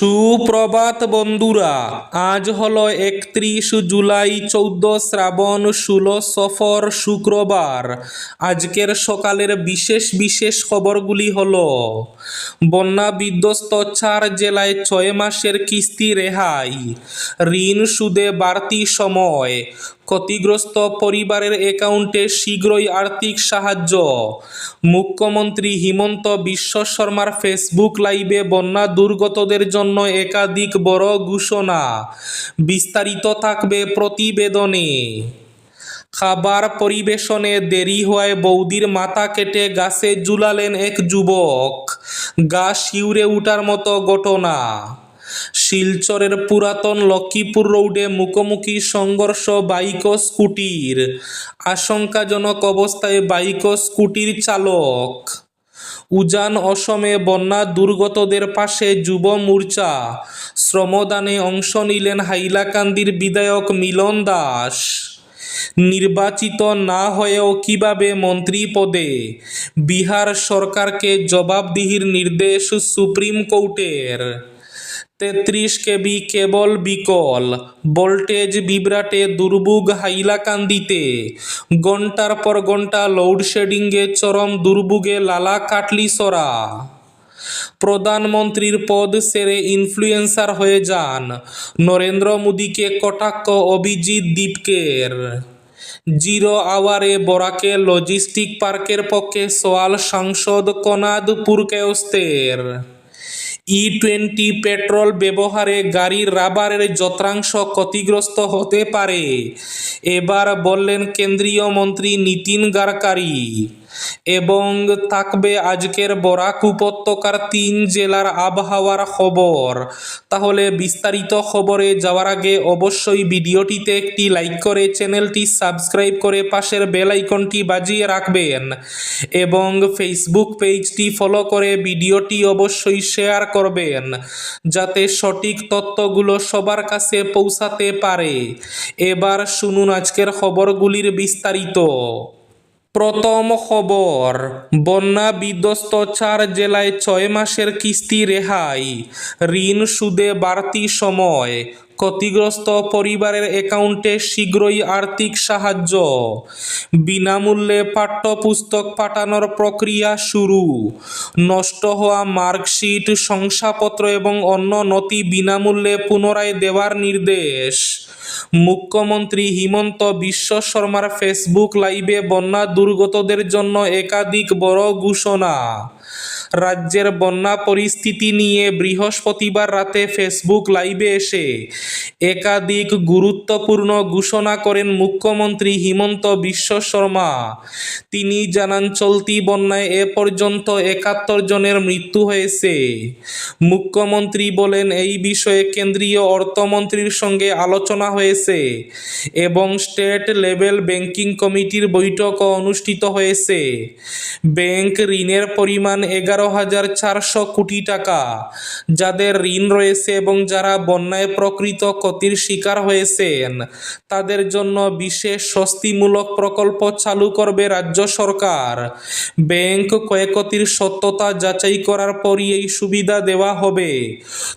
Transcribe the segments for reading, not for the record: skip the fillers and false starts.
সুপ্রভাত বন্ধুরা, আজ হলো 31 জুলাই, 14 শ্রাবণ, 16 সফর, শুক্রবার। আজকের সকালের বিশেষ বিশেষ খবরগুলি হলো: বন্যা বিধ্বস্ত 4 জেলায় 6 মাসের কিস্তি রেহাই, ঋণ সুদে বাড়তি সময়, ক্ষতিগ্রস্ত পরিবারের অ্যাকাউন্টে শীঘ্রই আর্থিক সাহায্য, মুখ্যমন্ত্রী হিমন্ত বিশ্ব শর্মার ফেসবুক লাইভে বন্যা দুর্গতদের জন্য একাধিক বড় ঘোষণা। বিস্তারিত থাকবে প্রতিবেদনে। খাবার পরিবেশনে দেরি হওয়ায় বৌদির মাথা কেটে গাছে ঝুলালেন এক যুবক, গা শিউরে ওঠার মতো ঘটনা। শিলচরের পুরাতন লক্ষ্মীপুর রোডে মুখোমুখি সংঘর্ষ বাইক ও স্কুটির, আশঙ্কাজনক অবস্থায় বাইক ও স্কুটির চালক। উজান অসমে বন্যা দুর্গতদের পাশে যুব মোর্চা, শ্রমদানে অংশ নিলেন হাইলাকান্দির বিধায়ক মিলন দাস। নির্বাচিত না হয়েও কিভাবে মন্ত্রী পদে, বিহার সরকারকে জবাবদিহির নির্দেশ সুপ্রিম কোর্টের। 33 কেবি কেবল বিকল, ভোল্টেজ বিভ্রাটে দুর্ভোগ হাইলাকান্দিতে, ঘণ্টার পর ঘণ্টা লোডশেডিংয়ে চরম দুর্ভোগে লালা কাটলিছড়া। প্রধানমন্ত্রীর পদ সেরে ইনফ্লুয়েন্সার হয়ে যান, নরেন্দ্র মোদীকে কটাক্ষ অভিজিৎ দীপকের। জিরো আওয়ারে বরাকে লজিস্টিক পার্কের পক্ষে সওয়াল সাংসদ কনাদ পুরকায়স্থের। E20 পেট্রোল ব্যবহারে গাড়ির রাবারের যন্ত্রাংশ ক্ষতিগ্রস্ত হতে পারে, এবার বললেন কেন্দ্রীয় মন্ত্রী নীতিন গাডকারি। এবং থাকবে আজকের বরাক উপত্যকার 3 জেলার আবহাওয়ার খবর। তাহলে বিস্তারিত খবরে যাওয়ার আগে অবশ্যই ভিডিওটিতে একটি লাইক করে চ্যানেলটি সাবস্ক্রাইব করে পাশের বেল আইকনটি বাজিয়ে রাখবেন এবং ফেসবুক পেজটি ফলো করে ভিডিওটি অবশ্যই শেয়ার করবেন, যাতে সঠিক তথ্যগুলো সবার কাছে পৌঁছাতে পারে। এবার শুনুন আজকের খবরগুলির বিস্তারিত। প্রথম খবর, বন্যা বিধ্বস্ত 4 জেলায় 6 মাসের কিস্তি রেহাই, ঋণ সুদে বাড়তি সময়, ক্ষতিগ্রস্ত পরিবারের অ্যাকাউন্টে শীঘ্রই আর্থিক সাহায্য, বিনামূল্যে পাঠ্যপুস্তক পাঠানোর প্রক্রিয়া শুরু, নষ্ট হওয়া মার্কশিট, শংসাপত্র এবং অন্য নথি বিনামূল্যে পুনরায় দেওয়ার নির্দেশ। মুখ্যমন্ত্রী হিমন্ত বিশ্ব শর্মার ফেসবুক লাইভে বন্যা দুর্গতদের জন্য একাধিক বড় ঘোষণা। রাজ্যের বন্যা পরিস্থিতি নিয়ে বৃহস্পতিবার রাতে ফেসবুক লাইভে এসে একাধিক গুরুত্বপূর্ণ ঘোষণা করেন মুখ্যমন্ত্রী হিমন্ত বিশ্ব শর্মা। তিনি জানান, চলতি বন্যায় এ পর্যন্ত 71 জনের মৃত্যু হয়েছে। মুখ্যমন্ত্রী বলেন, এই বিষয়ে কেন্দ্রীয় অর্থমন্ত্রীর সঙ্গে আলোচনা হয়েছে এবং স্টেট লেভেল ব্যাংকিং কমিটির বৈঠকও অনুষ্ঠিত হয়েছে। ব্যাংক ঋণের পরিমাণ 11,400 কোটি টাকা। যাদের ঋণ রয়েছে এবং যারা বন্যায় প্রকৃত ক্ষতির শিকার হয়েছেন তাদের জন্য বিশেষ স্বস্তিমূলক প্রকল্প চালু করবে রাজ্য সরকার। ব্যাংক ক্ষয়ক্ষতির সত্যতা যাচাই করার পরই এই সুবিধা দেওয়া হবে,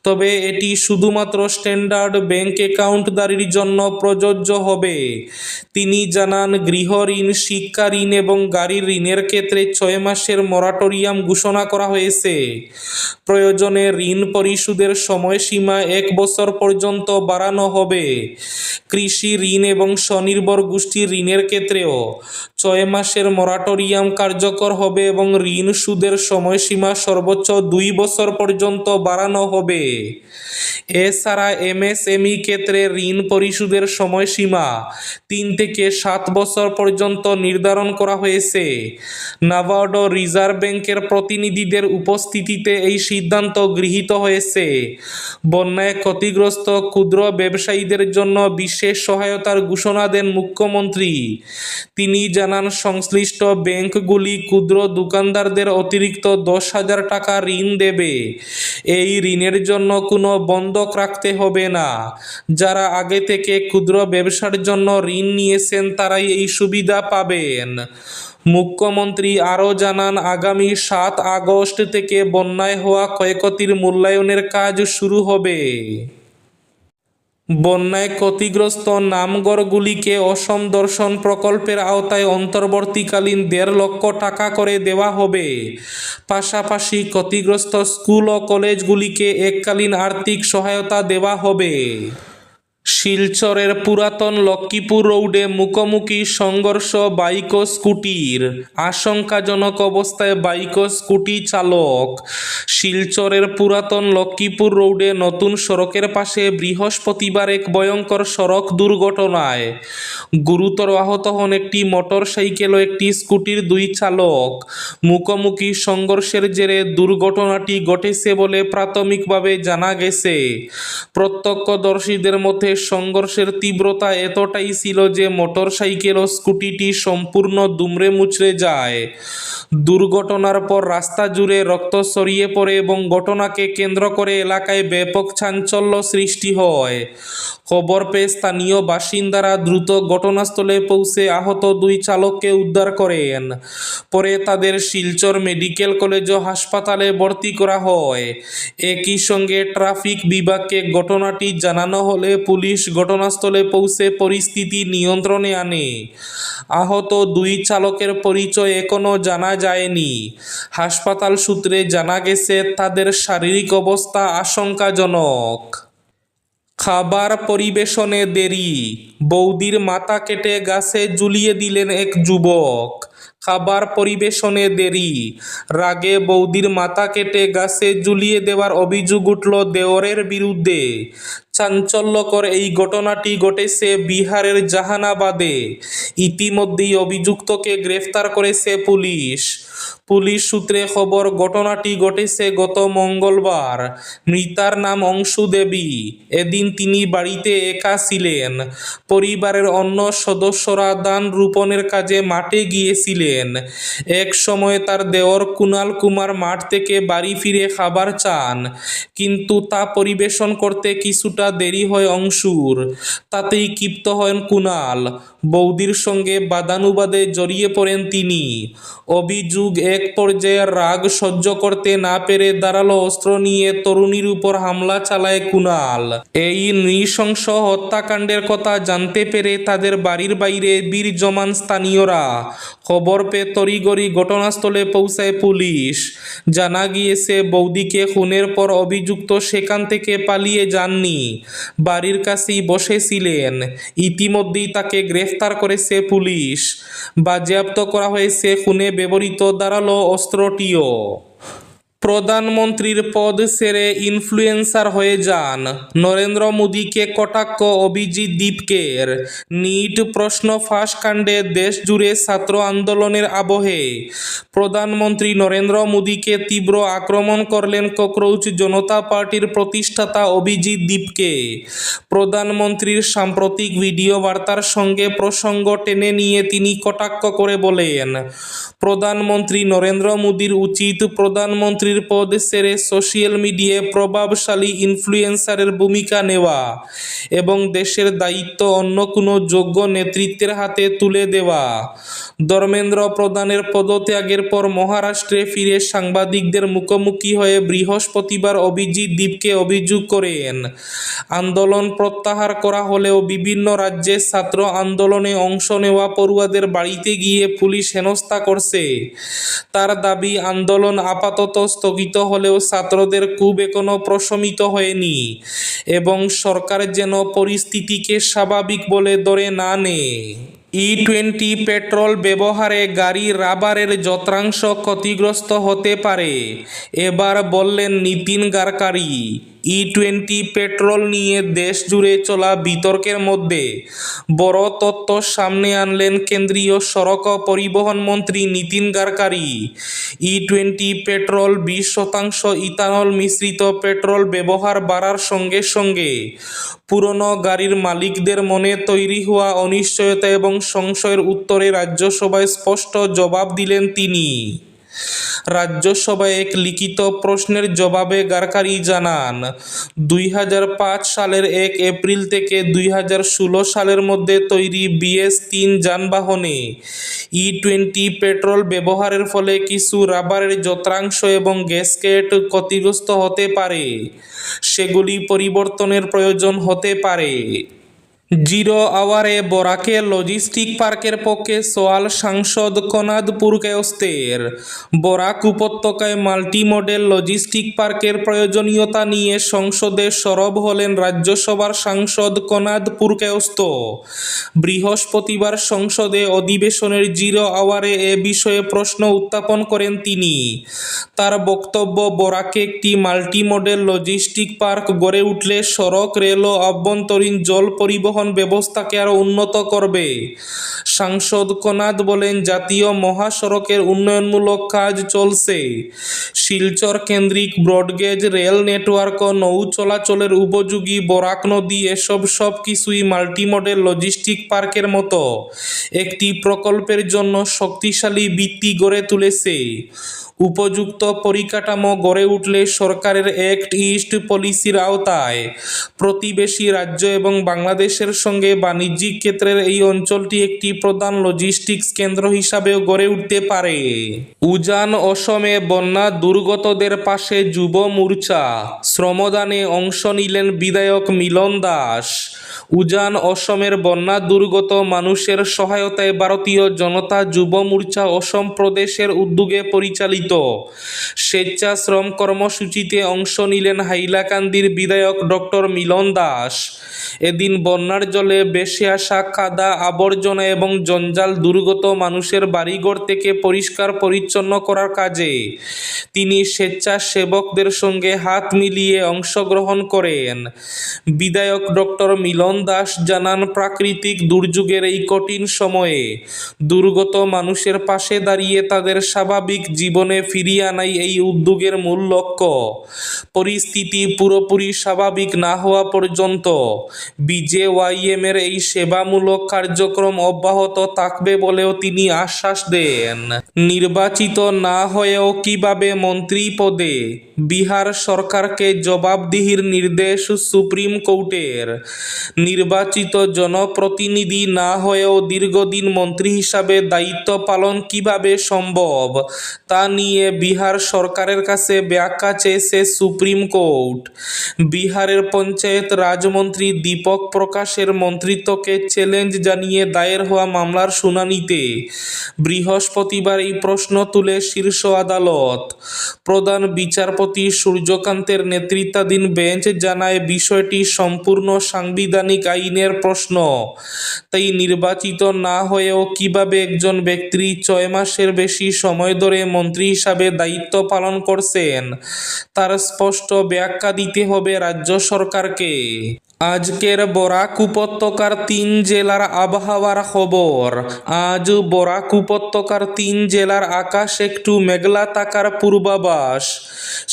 তবে এটি শুধুমাত্র স্ট্যান্ডার্ড ব্যাংক অ্যাকাউন্টধারীর জন্য প্রযোজ্য হবে। তিনি জানান, গৃহ ঋণ, শিক্ষা ঋণ এবং গাড়ির ঋণের ক্ষেত্রে 6 মাসের মরাটোরিয়াম ঘোষণা করা হয়েছে। প্রয়োজনে ঋণ পরিশোধের সময়সীমা 1 বছর পর্যন্ত বাড়ানো হবে। কৃষি ঋণ এবং স্বনির্ভর গোষ্ঠীর ঋণের ক্ষেত্রেও 6 মাসের মরাটোরিয়াম কার্যকর হবে এবং ঋণ সুদের সময়সীমা সর্বোচ্চ 2 বছর পর্যন্ত বাড়ানো হবে। এছাড়া MSME ক্ষেত্রে ঋণ পরিশোধের সময়সীমা 3 থেকে 7 বছর পর্যন্ত নির্ধারণ করা হয়েছে। নাবার্ড ও রিজার্ভ ব্যাংকের প্রতিনিধিদের উপস্থিতিতে এই সিদ্ধান্ত গৃহীত হয়েছে। বন্যায় ক্ষতিগ্রস্ত ক্ষুদ্র ব্যবসায়ীদের জন্য বিশেষ সহায়তার ঘোষণা দেন মুখ্যমন্ত্রী। তিনি জানান, সংশ্লিষ্ট ব্যাংকগুলি ক্ষুদ্র দোকানদারদের অতিরিক্ত 10,000 টাকা ঋণ দেবে। এই ঋণের জন্য কোনো বন্ধ বন্ধক রাখতে হবে না। যারা আগে থেকে ক্ষুদ্র ব্যবসার জন্য ঋণ নিয়েছেন তারাই এই সুবিধা পাবেন। মুখ্যমন্ত্রী আরও জানান, আগামী 7 আগস্ট থেকে বন্যায় হওয়া ক্ষয়ক্ষতির মূল্যায়নের কাজ শুরু হবে। বন্যায় ক্ষতিগ্রস্ত নামঘরগুলিকে অসম দর্শন প্রকল্পের আওতায় অন্তর্বর্তীকালীন 1.5 লক্ষ টাকা করে দেওয়া হবে। পাশাপাশি ক্ষতিগ্রস্ত স্কুল ও কলেজগুলিকে এককালীন আর্থিক সহায়তা দেওয়া হবে। শিলচরের পুরাতন লক্ষ্মীপুর রোডে মুখোমুখি সংঘর্ষ বাইক ও স্কুটির, আশঙ্কাজনক অবস্থায় বাইক ও স্কুটি চালক। শিলচরের পুরাতন লক্ষ্মীপুর রোডে নতুন সড়কের পাশে বৃহস্পতিবার এক ভয়ঙ্কর সড়ক দুর্ঘটনায় গুরুতর আহত হন একটি মোটরসাইকেল ও একটি স্কুটির 2 চালক। মুখোমুখি সংঘর্ষের জেরে দুর্ঘটনাটি ঘটেছে বলে প্রাথমিকভাবে জানা গেছে। প্রত্যক্ষদর্শীদের মধ্যে সংঘর্ষের তীব্রতা এতটাই ছিল যে মোটরসাইকেল ও স্কুটিটি সম্পূর্ণ দুমড়ে মুচড়ে যায়। দুর্ঘটনার পর রাস্তা জুড়ে রক্ত ছড়িয়ে পড়ে এবং ঘটনাকে কেন্দ্র করে এলাকায় ব্যাপক চাঞ্চল্য সৃষ্টি হয়। খবর পেয়ে স্থানীয় বাসিন্দারা দ্রুত ঘটনাস্থলে পৌঁছে আহত 2 চালককে উদ্ধার করেন। পরে তাদের শিলচর মেডিকেল কলেজ ও হাসপাতালে ভর্তি করা হয়। একই সঙ্গে ট্রাফিক বিভাগকে ঘটনাটি জানানো হলে পুলিশ ঘটনাস্থলে পৌঁছে পরিস্থিতি নিয়ন্ত্রণে আনে। আহত 2 চালকের পরিচয় এখনও জানা যায়নি। হাসপাতাল সূত্রে জানা গেছে তাদের শারীরিক অবস্থা আশঙ্কাজনক। খাবার পরিবেশনে দেরি, বৌদির মাথা কেটে গাছে ঝুলিয়ে দিলেন এক যুবক। খাবার পরিবেশনে দেরি, রাগে বৌদির মাথা কেটে গাছে ঝুলিয়ে দেওয়ার অভিযোগ উঠল দেওরের বিরুদ্ধে। চাঞ্চল্যকর এই ঘটনাটি ঘটেছে বিহারের জাহানাবাদে। ইতিমধ্যেই অভিযুক্তকে গ্রেফতার করেছে পুলিশ। পুলিশ সূত্রে খবর, ঘটনাটি ঘটেছে গত মঙ্গলবার। মৃতার নাম অংশু দেবী। এদিন তিনি বাড়িতে একা ছিলেন। পরিবারের অন্য সদস্যরা ধান রোপণের কাজে মাঠে গিয়েছিলেন। এক সময় তার দেওর কুণাল কুমার মাঠ থেকে বাড়ি ফিরে খাবার চান, কিন্তু তা পরিবেশন করতে কিছুটা দেরি হয় অংশুর। তাতেই ক্ষিপ্ত হন কুণাল। বৌদির সঙ্গে বাদানুবাদে জড়িয়ে পড়েন তিনি। অভিযোগ, এক পর্যায়ে রাগ সহ্য করতে না পেরে ধারালো অস্ত্র নিয়ে তরুণীর উপর হামলা চালায় কুণাল। এই নৃশংস হত্যাকাণ্ডের কথা জানতে পেরে তাদের বাড়ির বাইরে ভিড় জমান স্থানীয়রা। খবর পেয়ে তড়িঘড়ি ঘটনাস্থলে পৌঁছায় পুলিশ। জানা গিয়েছে, বৌদিকে খুনের পর অভিযুক্ত সেখান থেকে পালিয়ে যাননি, বাড়ির কাছেই বসেছিলেন। ইতিমধ্যেই তাকে গ্রেফতার করেছে পুলিশ। বাজেয়াপ্ত করা হয়েছে খুনে ব্যবহৃত ধারালো অস্ত্রটিও। প্রধানমন্ত্রীর পদ ছেড়ে ইনফ্লুয়েন্সার হয়ে যান, নরেন্দ্র মোদীকে কটাক্ষ অভিজিৎ দীপকের। নিট প্রশ্ন ফাঁস কাণ্ডে দেশ জুড়ে ছাত্র আন্দোলনের আবহে প্রধানমন্ত্রী নরেন্দ্র মোদীকে তীব্র আক্রমণ করলেন ককরোচ জনতা পার্টির প্রতিষ্ঠাতা অভিজিৎ দীপকে। প্রধানমন্ত্রীর সাম্প্রতিক ভিডিও বার্তার সঙ্গে প্রসঙ্গ টেনে নিয়ে তিনি কটাক্ষ করে বলেন, প্রধানমন্ত্রী নরেন্দ্র মোদীর উচিত প্রধানমন্ত্রীর পদ ছেড়ে সোশ্যাল মিডিয়ায় প্রভাবশালী ইনফ্লুয়েন্সারের ভূমিকা নেওয়া এবং দেশের দায়িত্ব অন্য কোনো যোগ্য নেতৃত্বের হাতে তুলে দেওয়া। ধর্মেন্দ্র প্রধানের পদত্যাগের পর মহারাষ্ট্রে ফিরে সাংবাদিকদের মুখোমুখি হয়ে বৃহস্পতিবার অভিজিৎ দীপকে অভিযোগ করেন, আন্দোলন প্রত্যাহার করা হলেও বিভিন্ন রাজ্যে ছাত্র আন্দোলনে অংশ নেওয়া পড়ুয়াদের বাড়িতে গিয়ে পুলিশ হেনস্থা করছে। তার দাবি, আন্দোলন আপাতত স্থগিত হলেও ছাত্রদের ক্ষোভ এখনো প্রশমিত হয়নি এবং সরকার যেন পরিস্থিতিকে স্বাভাবিক বলে ধরে না নেয়। E20 পেট্রোল ব্যবহারে গাড়ি রাবারের যন্ত্রাংশ ক্ষতিগ্রস্ত হতে পারে, এবার বললেন নীতিন গাডকারি। E20 পেট্রোল নিয়ে দেশ জুড়ে চলা বিতর্কের মধ্যে বড় তথ্য সামনে আনলেন কেন্দ্রীয় সড়ক পরিবহন মন্ত্রী Nitin Gadkari. E20 petrol 20% ethanol মিশ্রিত পেট্রোল ব্যবহার বাড়ার সঙ্গে সঙ্গে পুরনো গাড়ির মালিকদের মনে তৈরি হওয়া অনিশ্চয়তা এবং সংশয়ের উত্তরে রাজ্যসভায় স্পষ্ট জবাব দিলেন তিনি। রাজ্যসভায় এক লিখিত প্রশ্নের জবাবে গাডকারি জানান, 2005 সালের 1 এপ্রিল থেকে 2016 সালের মধ্যে তৈরি BS-3 যানবাহনে E20 পেট্রোল ব্যবহারের ফলে কিছু রাবারের যন্ত্রাংশ এবং গ্যাসকেট ক্ষতিগ্রস্ত হতে পারে, সেগুলি পরিবর্তনের প্রয়োজন হতে পারে। জিরো আওয়ারে বরাকে লজিস্টিক পার্কের পক্ষে সওয়াল সাংসদ কনাদ পুরকায়স্থের। বরাক উপত্যকায় মাল্টি মডেল লজিস্টিক পার্কের প্রয়োজনীয়তা নিয়ে সংসদে সরব হলেন রাজ্যসভার সাংসদ কনাদ পুরকায়স্থ। বৃহস্পতিবার সংসদে অধিবেশনের জিরো আওয়ারে এ বিষয়ে প্রশ্ন উত্থাপন করেন তিনি। তার বক্তব্য, বরাকে একটি মাল্টি মডেল লজিস্টিক পার্ক গড়ে উঠলে সড়ক, রেল ও আভ্যন্তরীণ জল পরিবহন ব্যবস্থাকে আরও উন্নত করবে। সাংসদ কনাদ বলেন, জাতীয় মহাসড়কের উন্নয়নমূলক কাজ চলছে। শিলচর কেন্দ্রিক ব্রডগেজ রেল নেটওয়ার্ক ও নৌ চলাচলের উপযোগী বরাক নদী, এসব সব কিছুই মাল্টিমডেল লজিস্টিক পার্কের মতো একটি প্রকল্পের জন্য শক্তিশালী ভিত্তি গড়ে তুলেছে। উপযুক্ত পরিকাঠামো গড়ে উঠলে সরকারের অ্যাক্ট ইস্ট পলিসির আওতায় প্রতিবেশী রাজ্য এবং বাংলাদেশের সঙ্গে বাণিজ্যিক ক্ষেত্রের এই অঞ্চলটি একটি প্রধান লজিস্টিক্স কেন্দ্র হিসাবেও গড়ে উঠতে পারে। উজান অসমে বন্যা দুর্গতদের পাশে যুব মোর্চা, শ্রমদানে অংশ নিলেন বিধায়ক মিলন দাস। উজান অসমের বন্যা দুর্গত মানুষের সহায়তায় ভারতীয় জনতা যুব মোর্চা অসম প্রদেশের উদ্যোগে পরিচালিত স্বেচ্ছাশ্রম কর্মসূচিতে অংশ নিলেন হাইলাকান্দির বিধায়ক ডক্টর মিলন দাস। এদিন বন্যার জলে ভেসে আসা কাদা, আবর্জনা এবং জঞ্জাল দুর্গত মানুষের বাড়িঘর থেকে পরিষ্কার পরিচ্ছন্ন করার কাজে তিনি স্বেচ্ছাসেবকদের সঙ্গে হাত মিলিয়ে অংশগ্রহণ করেন। বিধায়ক ডক্টর মিলন দাস জানান, প্রাকৃতিক দুর্যোগের এই কঠিন সময়ে দুর্গত মানুষের পাশে দাঁড়িয়ে তাদের স্বাভাবিক জীবনে ফিরিয়ে আনাই এই উদ্যোগের মূল লক্ষ্য। পরিস্থিতি পুরোপুরি স্বাভাবিক না হওয়া পর্যন্ত BJYM এর এই সেবামূলক কার্যক্রম অব্যাহত থাকবে বলেও তিনি আশ্বাস দেন। নির্বাচিত না হয়েও কিভাবে মন্ত্রী পদে, বিহার সরকারকে জবাবদিহির নির্দেশ সুপ্রিম কোর্টের। নির্বাচিত জনপ্রতিনিধি না হয়েও দীর্ঘদিন মন্ত্রী হিসাবে দায়িত্ব পালন কিভাবে সম্ভব তা নিয়ে বিহার সরকারের কাছে ব্যাখ্যা চেয়েছে সুপ্রিম কোর্ট। বিহারের পঞ্চায়েত রাজমন্ত্রী দীপক প্রকাশের মন্ত্রিত্বকে চ্যালেঞ্জ জানিয়ে দায়ের হওয়া মামলার শুনানিতে বৃহস্পতিবার এই প্রশ্ন তুলে শীর্ষ আদালত। প্রধান বিচারপতি সূর্যকান্তের নেতৃত্বাধীন বেঞ্চ জানায়, বিষয়টি সম্পূর্ণ সাংবিধানিক আইনের প্রশ্ন। তাই নির্বাচিত না হয়েও কিভাবে একজন ব্যক্তি 6 মাসের বেশি সময় ধরে মন্ত্রী হিসাবে দায়িত্ব পালন করছেন তার স্পষ্ট ব্যাখ্যা দিতে হবে রাজ্য সরকারকে। আজকের বরাক উপত্যকার 3 জেলার আবহাওয়ার খবর। আজ বরাক উপত্যকার 3 জেলার আকাশ একটু মেঘলা থাকার পূর্বাভাস।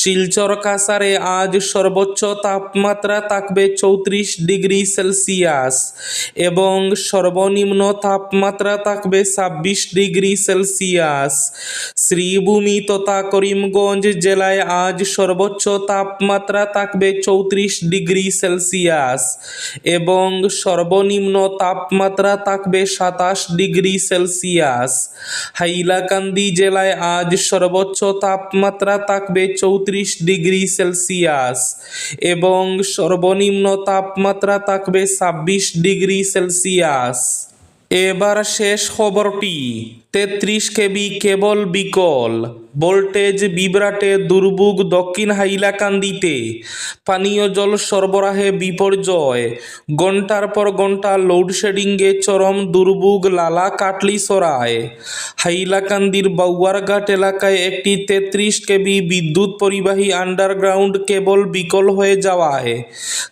শিলচর কাছাড়ে আজ সর্বোচ্চ তাপমাত্রা থাকবে 34 ডিগ্রি সেলসিয়াস এবং সর্বনিম্ন তাপমাত্রা থাকবে 26 ডিগ্রি সেলসিয়াস। শ্রীভূমি তথা করিমগঞ্জ জেলায় আজ সর্বোচ্চ তাপমাত্রা থাকবে 34 ডিগ্রি সেলসিয়াস এবং সর্বনিম্ন তাপমাত্রা থাকবে 27 ডিগ্রি সেলসিয়াস। হাইলাকান্দি জেলায় আজ সর্বোচ্চ তাপমাত্রা থাকবে 34 ডিগ্রি সেলসিয়াস এবং সর্বনিম্ন তাপমাত্রা থাকবে 26 ডিগ্রি সেলসিয়াস। এবার শেষ খবরটি। 33 কেবি কেবল বিকল, ভোল্টেজ বিভ্রাটে দুর্ভোগ দক্ষিণ হাইলাকান্দিতে। পানীয় জল সরবরাহে বিপর্যয়, ঘণ্টার পর ঘণ্টা লোডশেডিংয়ে চরম দুর্ভোগ লালা কাটলিছড়ায়। হাইলাকান্দির বাউয়ারঘাট এলাকায় একটি 33 কেবি বিদ্যুৎ পরিবাহী আন্ডারগ্রাউন্ড কেবল বিকল হয়ে যাওয়ায়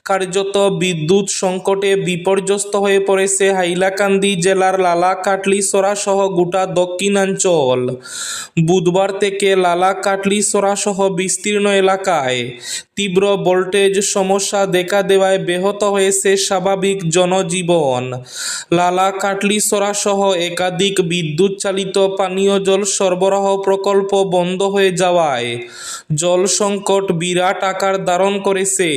কার্যত বিদ্যুৎ সংকটে বিপর্যস্ত হয়ে পড়েছে হাইলাকান্দি জেলার লালা কাটলিছড়া সহ গোটা দক্ষিণাঞ্চল। বুধবার থেকে লালা কাটলিছড়া সহ বিস্তীর্ণ এলাকায় তীব্র ভোল্টেজ সমস্যা দেখা দেওয়ায় ব্যাহত হয়েছে স্বাভাবিক জনজীবন। লালা কাটলিছড়া সহ একাধিক বিদ্যুৎ চালিত পানীয় জল সরবরাহ প্রকল্প বন্ধ হয়ে যাওয়ায় জল সংকট বিরাট আকার ধারণ করেছে।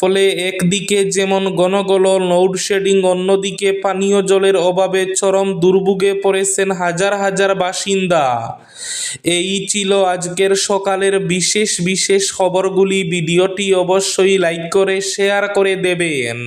ফলে একদিকে যেমন ঘন ঘন লোডশেডিং, অন্যদিকে পানীয় জলের অভাবে চরম দুর্ভোগে পড়েছেন হাজার হাজার বাসিন্দা। এই ছিল আজকের সকালের বিশেষ বিশেষ খবরগুলি। ভিডিওটি অবশ্যই লাইক করে শেয়ার করে দেবেন।